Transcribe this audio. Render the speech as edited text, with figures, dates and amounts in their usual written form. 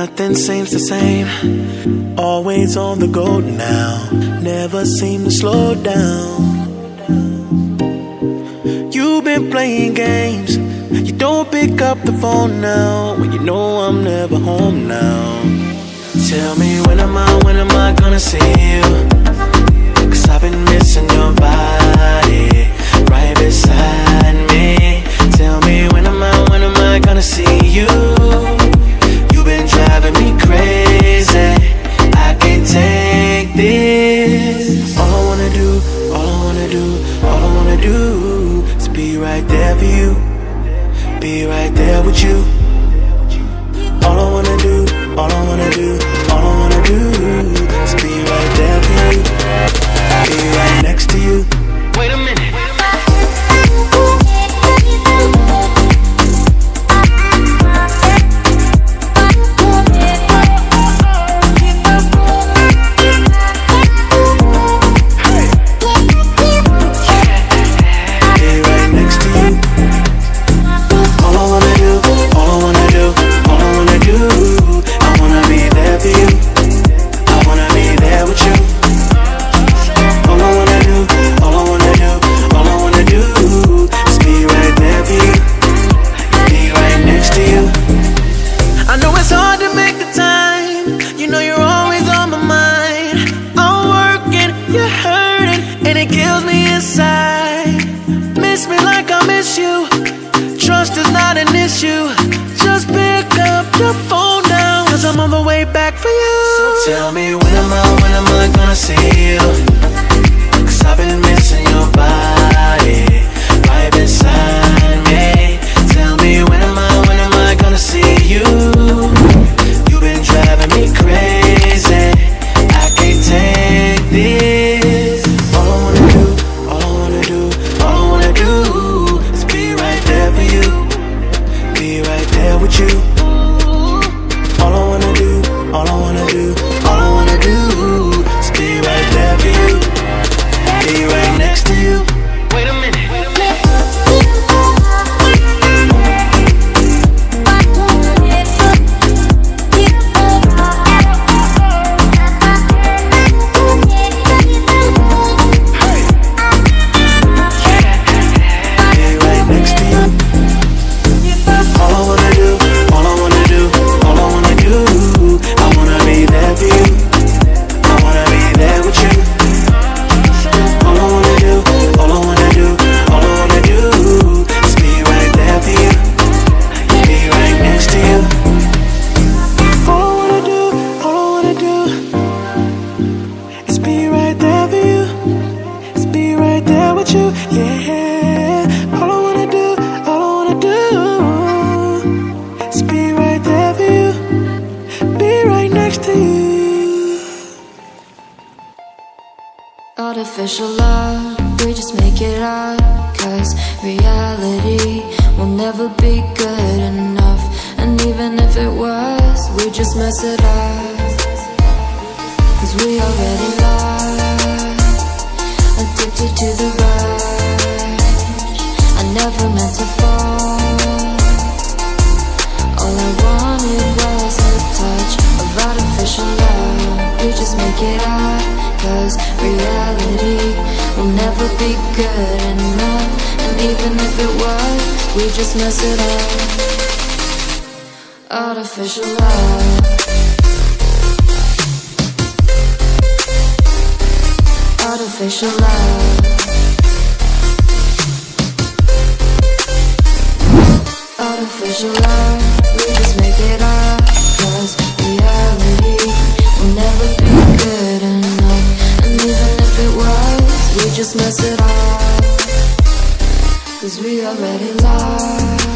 nothing seems the same. Always on the go now, never seem to slow down. You've been playing games, you don't pick up the phone now, when you know I'm never home now. Tell me when am I gonna see you? 'Cause I've been missing your body right beside me. Tell me when am I gonna see you? You've been driving me crazy, I can't take this. All I wanna do is be right there for you, be right there with you. All I wanna do is be right there for you, be right next to you. Wait a minute. Miss me like I miss you. Trust is not an issue. Just pick up your phone now, 'cause I'm on the way back for you. So tell me when am I gonna see you? 'Cause I've been missing your body right beside me. Tell me when am I gonna see you? You've been driving me crazy, I can't take this. All I wanna do is be right there for you, be right there with you. All I wanna do is be right there for you, be right next to you. Wait a minute. Yeah, all I wanna do is be right there for you, be right next to you. Artificial love, we just make it up, 'cause reality will never be good enough. And even if it was, we just mess it up, 'cause we already lost, addicted to the rush. I never meant to fall. All I wanted was a touch of artificial love. We just make it up, 'cause reality will never be good enough. And even if it was, we just mess it up. Artificial love. Artificial love. Artificial love, we just make it up, 'cause reality will never be good enough. And even if it was, we just mess it up, 'cause we already lost.